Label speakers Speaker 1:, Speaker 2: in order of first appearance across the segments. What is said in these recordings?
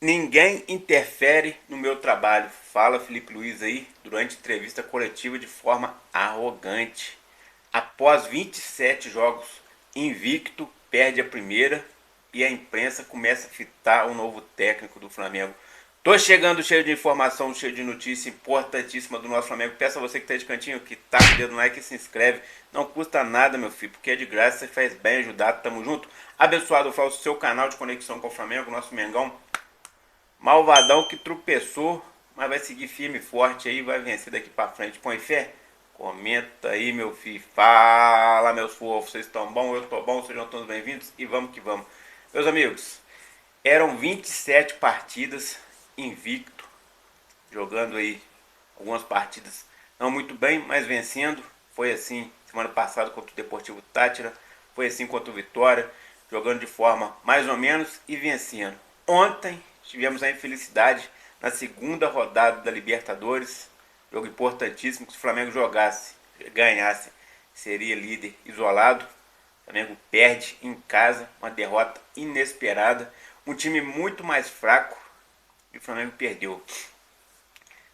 Speaker 1: Ninguém interfere no meu trabalho, fala Felipe Luiz aí durante entrevista coletiva de forma arrogante. Após 27 jogos invicto, perde a primeira e a imprensa começa a fitar o novo técnico do Flamengo. Tô chegando cheio de informação, cheio de notícia importantíssima do nosso Flamengo. Peço a você que tá de cantinho, que tá com o dedo no like e se inscreve. Não custa nada, meu filho, porque é de graça, você faz bem ajudado, tamo junto. Abençoado, Flávio, seu canal de conexão com o Flamengo, nosso Mengão. Malvadão que tropeçou, mas vai seguir firme e forte aí, vai vencer daqui pra frente. Põe fé? Comenta aí, meu filho. Fala, meus fofos. Vocês estão bom? Eu tô bom. Sejam todos bem-vindos e vamos que vamos. Meus amigos, eram 27 partidas invicto, jogando aí algumas partidas não muito bem, mas vencendo. Foi assim semana passada contra o Deportivo Táchira, foi assim contra o Vitória, jogando de forma mais ou menos e vencendo. Ontem tivemos a infelicidade na segunda rodada da Libertadores, jogo importantíssimo, que se o Flamengo jogasse, ganhasse, seria líder isolado. O Flamengo perde em casa, uma derrota inesperada, um time muito mais fraco e o Flamengo perdeu.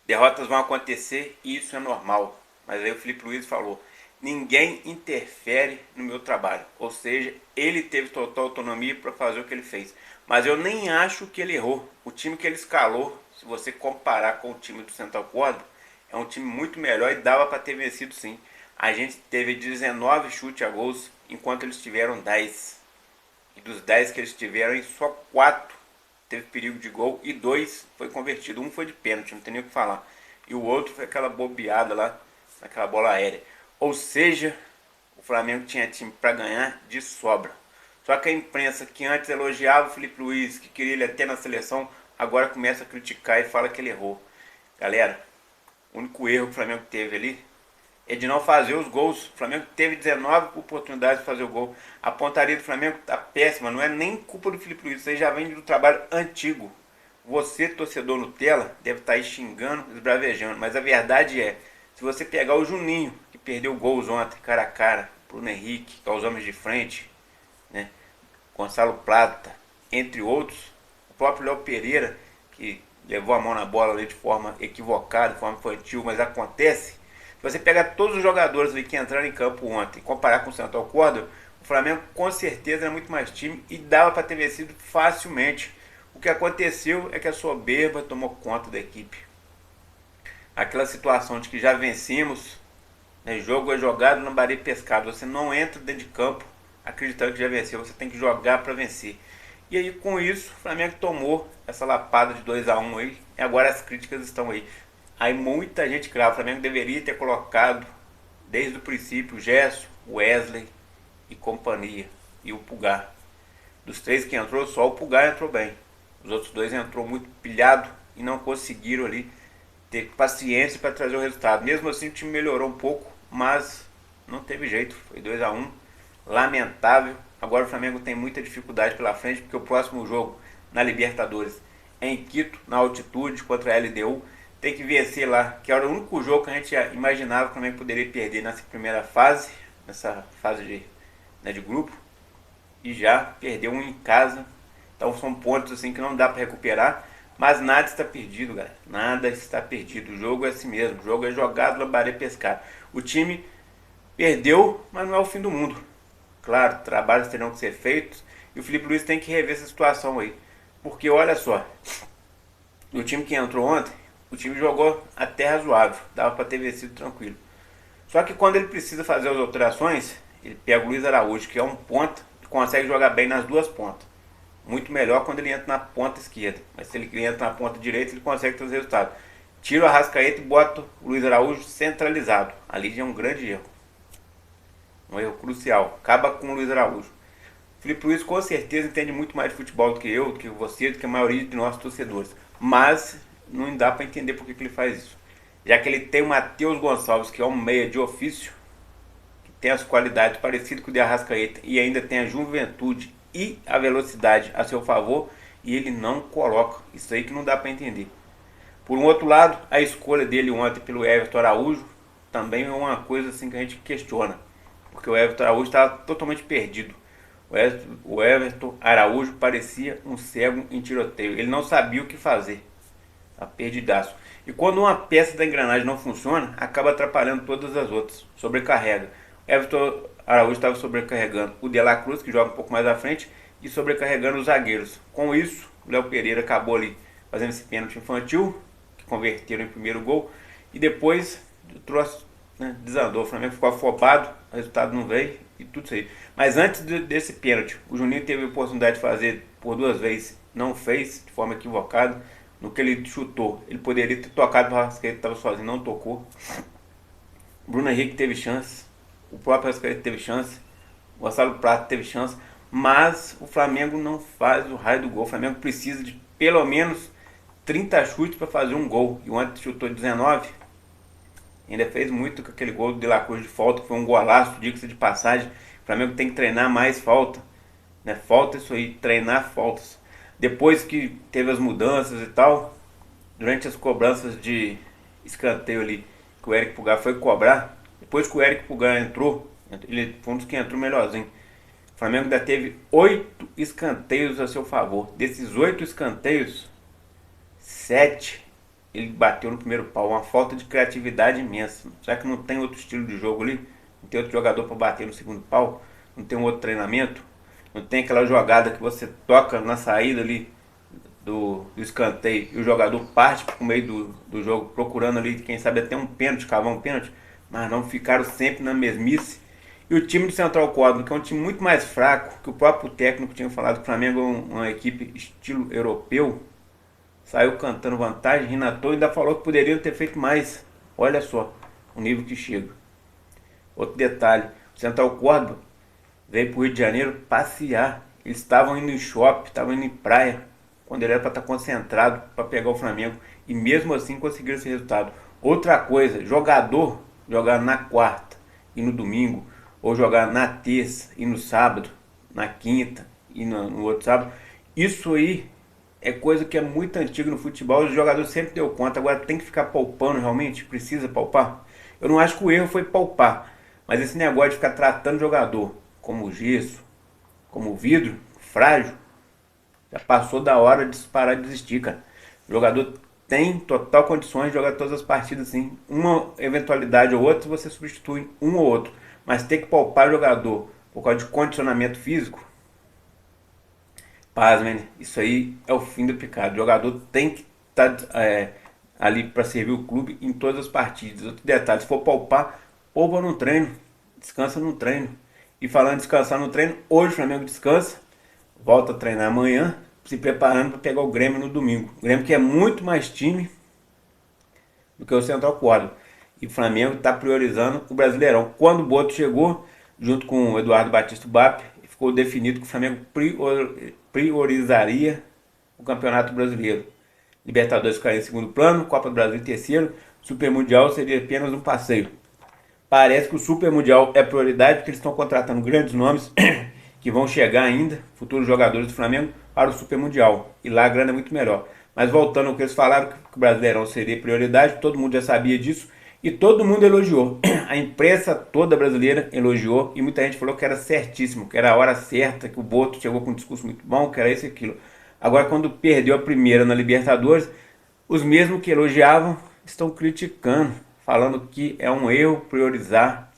Speaker 1: Derrotas vão acontecer e isso é normal, mas aí o Felipe Luiz falou: ninguém interfere no meu trabalho, ou seja, ele teve total autonomia para fazer o que ele fez. Mas eu nem acho que ele errou. O time que ele escalou, se você comparar com o time do Central Córdoba, é um time muito melhor e dava para ter vencido sim. A gente teve 19 chutes a gols, enquanto eles tiveram 10. E dos 10 que eles tiveram, só 4 teve perigo de gol e 2 foi convertido. Um foi de pênalti, não tem nem o que falar. E o outro foi aquela bobeada lá, naquela bola aérea. Ou seja, o Flamengo tinha time para ganhar de sobra. Só que a imprensa que antes elogiava o Felipe Luiz, que queria ele até na seleção, agora começa a criticar e fala que ele errou. Galera, o único erro que o Flamengo teve ali é de não fazer os gols. O Flamengo teve 19 oportunidades de fazer o gol. A pontaria do Flamengo tá péssima, não é nem culpa do Felipe Luiz, isso aí já vem do trabalho antigo. Você, torcedor Nutella, deve estar aí xingando, esbravejando, mas a verdade é, se você pegar o Juninho, que perdeu gols ontem, cara a cara, Bruno Henrique, com os homens de frente, né? Gonçalo Plata, entre outros, o próprio Léo Pereira, que levou a mão na bola ali de forma equivocada, de forma infantil, mas acontece. Se você pega todos os jogadores ali que entraram em campo ontem e comparar com o Central Córdoba, o Flamengo com certeza era muito mais time e dava para ter vencido facilmente. O que aconteceu é que a soberba tomou conta da equipe. Aquela situação de que já vencemos, né, jogo é jogado, lambaré pescado. Você não entra dentro de campo acreditando que já venceu, você tem que jogar para vencer. E aí com isso o Flamengo tomou essa lapada de 2-1 aí, e agora as críticas estão aí. Aí muita gente crava, o Flamengo deveria ter colocado desde o princípio o Gerson, o Wesley e companhia, e o Pulgar. Dos 3 que entrou, só o Pulgar entrou bem. Os outros 2 entrou muito pilhado e não conseguiram ali ter paciência para trazer o resultado. Mesmo assim o time melhorou um pouco, mas não teve jeito, foi 2-1, lamentável. Agora o Flamengo tem muita dificuldade pela frente, porque o próximo jogo na Libertadores é em Quito, na altitude, contra a LDU. Tem que vencer lá, que era o único jogo que a gente imaginava que o Flamengo poderia perder nessa primeira fase, nessa fase de grupo, e já perdeu um em casa. Então são pontos assim que não dá para recuperar, mas nada está perdido, galera. Nada está perdido. O jogo é assim mesmo, o jogo é jogado, lambaré pescar. O time perdeu, mas não é o fim do mundo. Claro, trabalhos terão que ser feitos e o Felipe Luiz tem que rever essa situação aí. Porque olha só, o time que entrou ontem, o time jogou até razoável, dava para ter vencido tranquilo. Só que quando ele precisa fazer as alterações, ele pega o Luiz Araújo, que é um ponta, e consegue jogar bem nas duas pontas. Muito melhor quando ele entra na ponta esquerda, mas se ele entra na ponta direita, ele consegue trazer resultado. Tira o Arrascaeta e bota o Luiz Araújo centralizado. Ali já é um grande erro. Um erro crucial. Acaba com o Luiz Araújo. O Felipe Luiz com certeza entende muito mais de futebol do que eu, do que você, do que a maioria de nossos torcedores. Mas não dá para entender por que ele faz isso. Já que ele tem o Matheus Gonçalves, que é um meia de ofício, que tem as qualidades parecidas com o de Arrascaeta e ainda tem a juventude e a velocidade a seu favor, e ele não coloca. Isso aí que não dá para entender. Por um outro lado, a escolha dele ontem pelo Everton Araújo também é uma coisa assim que a gente questiona, porque o Everton Araújo estava totalmente perdido. O Everton Araújo parecia um cego em tiroteio. Ele não sabia o que fazer. Tá perdidaço. E quando uma peça da engrenagem não funciona, acaba atrapalhando todas as outras. Sobrecarrega. Everton Araújo estava sobrecarregando o De La Cruz, que joga um pouco mais à frente, e sobrecarregando os zagueiros. Com isso, o Léo Pereira acabou ali fazendo esse pênalti infantil, que converteram em primeiro gol, e depois trouxe, né, desandou. O Flamengo ficou afobado, o resultado não veio e tudo isso aí. Mas antes desse pênalti, o Juninho teve a oportunidade de fazer por duas vezes, não fez de forma equivocada. No que ele chutou, ele poderia ter tocado para o Arrascaeta, estava sozinho, não tocou. Bruno Henrique teve chance, o próprio Arrascaeta teve chance, o Gonçalo Prata teve chance, mas o Flamengo não faz o raio do gol. O Flamengo precisa de pelo menos 30 chutes para fazer um gol, e o Antes chutou 19. Ainda fez muito com aquele gol do De La Cruz de falta, que foi um golaço, diga-se de passagem. O Flamengo tem que treinar mais falta, né? Falta isso aí, treinar faltas. Depois que teve as mudanças e tal, durante as cobranças de escanteio ali, que o Eric Pulgar foi cobrar, depois que o Eric Pulgar entrou, ele foi um dos que entrou melhorzinho. O Flamengo ainda teve 8 escanteios a seu favor. Desses 8 escanteios, 7 ele bateu no primeiro pau. Uma falta de criatividade imensa. Será que não tem outro estilo de jogo ali? Não tem outro jogador para bater no segundo pau? Não tem um outro treinamento? Não tem aquela jogada que você toca na saída ali do escanteio e o jogador parte pro meio do jogo procurando ali, quem sabe até um pênalti, cavar um pênalti, mas não, ficaram sempre na mesmice. E o time do Central Córdoba, que é um time muito mais fraco, que o próprio técnico tinha falado que o Flamengo é uma equipe estilo europeu, saiu cantando vantagem, rindo à toa, e ainda falou que poderiam ter feito mais. Olha só o nível que chega. Outro detalhe, o Central Córdoba veio para o Rio de Janeiro passear. Eles estavam indo em shopping, estavam indo em praia, quando ele era para estar concentrado para pegar o Flamengo. E mesmo assim conseguiram esse resultado. Outra coisa, jogador jogar na quarta e no domingo, ou jogar na terça e no sábado, na quinta e no outro sábado, isso aí é coisa que é muito antiga no futebol. Os jogadores sempre deu conta. Agora tem que ficar poupando realmente? Precisa poupar? Eu não acho que o erro foi poupar, mas esse negócio de ficar tratando o jogador como gesso, como vidro, frágil, já passou da hora de parar de desistir, cara. O jogador tem total condições de jogar todas as partidas, sim. Uma eventualidade ou outra você substitui um ou outro, mas ter que poupar o jogador por causa de condicionamento físico, pasmem, isso aí é o fim do picado. O jogador tem que estar ali para servir o clube em todas as partidas. Outro detalhe, se for poupar, poupa no treino, descansa no treino. E falando em descansar no treino, hoje o Flamengo descansa, volta a treinar amanhã, se preparando para pegar o Grêmio no domingo. O Grêmio que é muito mais time do que o Central Córdoba. E o Flamengo está priorizando o Brasileirão. Quando o Boto chegou, junto com o Eduardo Batista Bap, ficou definido que o Flamengo priorizaria o Campeonato Brasileiro. Libertadores ficaria em segundo plano, Copa do Brasil em terceiro, Super Mundial seria apenas um passeio. Parece que o Super Mundial é prioridade, porque eles estão contratando grandes nomes que vão chegar ainda, futuros jogadores do Flamengo, para o Super Mundial. E lá a grana é muito melhor. Mas voltando ao que eles falaram, que o Brasileirão seria prioridade, todo mundo já sabia disso e todo mundo elogiou. A imprensa toda brasileira elogiou e muita gente falou que era certíssimo, que era a hora certa, que o Boto chegou com um discurso muito bom, que era isso e aquilo. Agora, quando perdeu a primeira na Libertadores, os mesmos que elogiavam estão criticando, falando que é um erro priorizar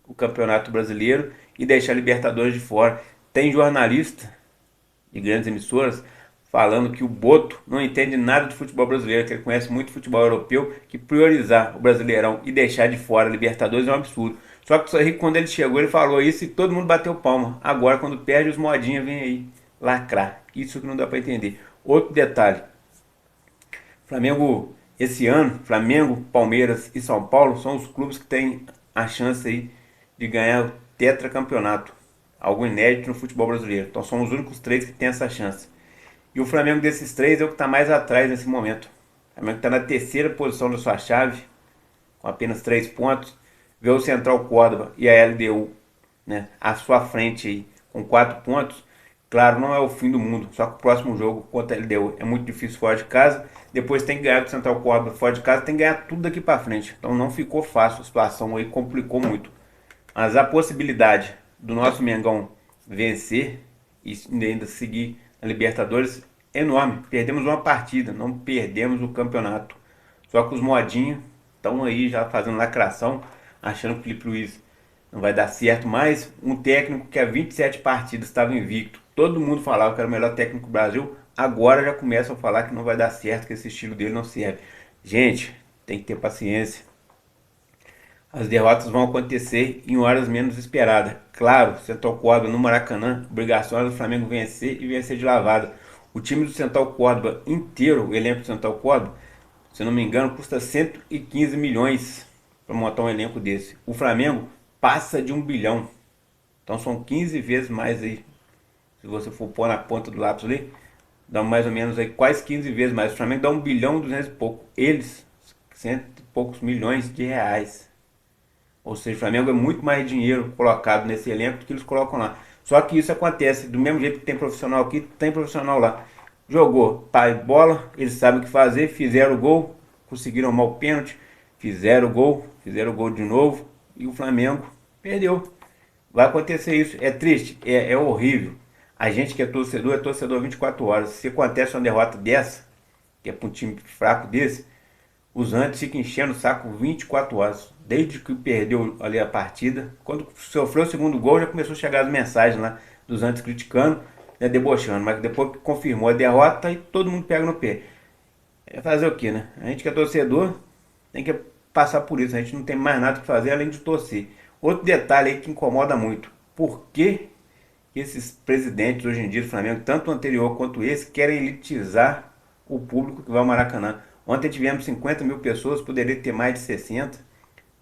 Speaker 1: o Campeonato Brasileiro e deixar a Libertadores de fora. Tem jornalista de grandes emissoras falando que o Boto não entende nada de futebol brasileiro, que ele conhece muito futebol europeu, que priorizar o Brasileirão e deixar de fora a Libertadores é um absurdo. Só que isso aí, quando ele chegou, ele falou isso e todo mundo bateu palma. Agora, quando perde, os modinhas vêm aí lacrar. Isso que não dá para entender. Outro detalhe, Flamengo, esse ano, Flamengo, Palmeiras e São Paulo são os clubes que têm a chance aí de ganhar o tetracampeonato, algo inédito no futebol brasileiro. Então são os únicos três que têm essa chance. E o Flamengo desses três é o que está mais atrás nesse momento. O Flamengo está na terceira posição da sua chave, com apenas 3 pontos. Vê o Central Córdoba e a LDU, né, à sua frente aí, com 4 pontos. Claro, não é o fim do mundo, só que o próximo jogo contra a LDU é muito difícil fora de casa. Depois tem que ganhar do Central Córdoba fora de casa, tem que ganhar tudo daqui para frente. Então não ficou fácil, a situação aí complicou muito. Mas a possibilidade do nosso Mengão vencer e ainda seguir na Libertadores, enorme. Perdemos uma partida, não perdemos o campeonato. Só que os modinhos estão aí já fazendo lacração, achando que o Felipe Luiz não vai dar certo mais. Um técnico que há 27 partidas estava invicto. Todo mundo falava que era o melhor técnico do Brasil. Agora já começam a falar que não vai dar certo, que esse estilo dele não serve. Gente, tem que ter paciência. As derrotas vão acontecer em horas menos esperadas. Claro, Central Córdoba no Maracanã, obrigação é do Flamengo vencer e vencer de lavada. O time do Central Córdoba inteiro, o elenco do Central Córdoba, se eu não me engano, custa 115 milhões para montar um elenco desse. O Flamengo passa de 1 bilhão. Então são 15 vezes mais aí. Se você for pôr na ponta do lápis ali, dá mais ou menos aí quase 15 vezes mais. O Flamengo dá 1 bilhão e 200 e pouco. Eles, cento e poucos milhões de reais. Ou seja, o Flamengo é muito mais dinheiro colocado nesse elenco do que eles colocam lá. Só que isso acontece do mesmo jeito que tem profissional aqui, tem profissional lá. Jogou pai bola, eles sabem o que fazer, fizeram o gol, conseguiram arrumar o pênalti, fizeram o gol de novo e o Flamengo perdeu. Vai acontecer isso, é triste, é horrível. A gente que é torcedor 24 horas. Se acontece uma derrota dessa, que é para um time fraco desse, os antes ficam enchendo o saco 24 horas. Desde que perdeu ali a partida, quando sofreu o segundo gol, já começou a chegar as mensagens lá dos antes criticando, né, debochando. Mas depois que confirmou a derrota, aí todo mundo pega no pé. É fazer o que, né? A gente que é torcedor tem que passar por isso. A gente não tem mais nada que fazer além de torcer. Outro detalhe aí que incomoda muito. Por que esses presidentes hoje em dia do Flamengo, tanto o anterior quanto esse, querem elitizar o público que vai ao Maracanã? Ontem tivemos 50 mil pessoas, poderia ter mais de 60.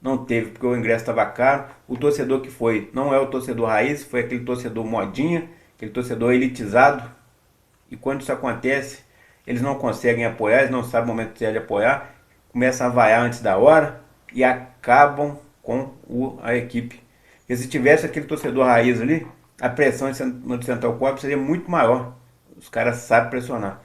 Speaker 1: Não teve porque o ingresso estava caro. O torcedor que foi não é o torcedor raiz, foi aquele torcedor modinha, aquele torcedor elitizado. E quando isso acontece, eles não conseguem apoiar, eles não sabem o momento certo de apoiar, começam a vaiar antes da hora e acabam com a equipe. Porque se tivesse aquele torcedor raiz ali, a pressão no Central Córdoba seria muito maior. Os caras sabem pressionar.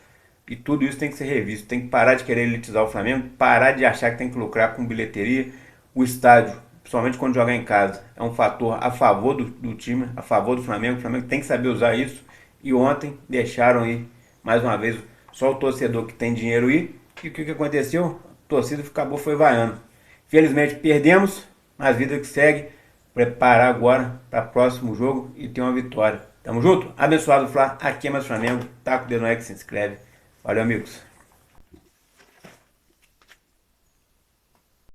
Speaker 1: E tudo isso tem que ser revisto. Tem que parar de querer elitizar o Flamengo, parar de achar que tem que lucrar com bilheteria. O estádio, principalmente quando jogar em casa, é um fator a favor do time, a favor do Flamengo. O Flamengo tem que saber usar isso. E ontem deixaram ir, mais uma vez, só o torcedor que tem dinheiro ir. E o que aconteceu? A torcida acabou foi vaiando. Felizmente perdemos, mas a vida que segue. Preparar agora para o próximo jogo e ter uma vitória. Tamo junto? Abençoado, Flá. Aqui é mais Flamengo. Tá com o dedo no like, se inscreve. Valeu, amigos.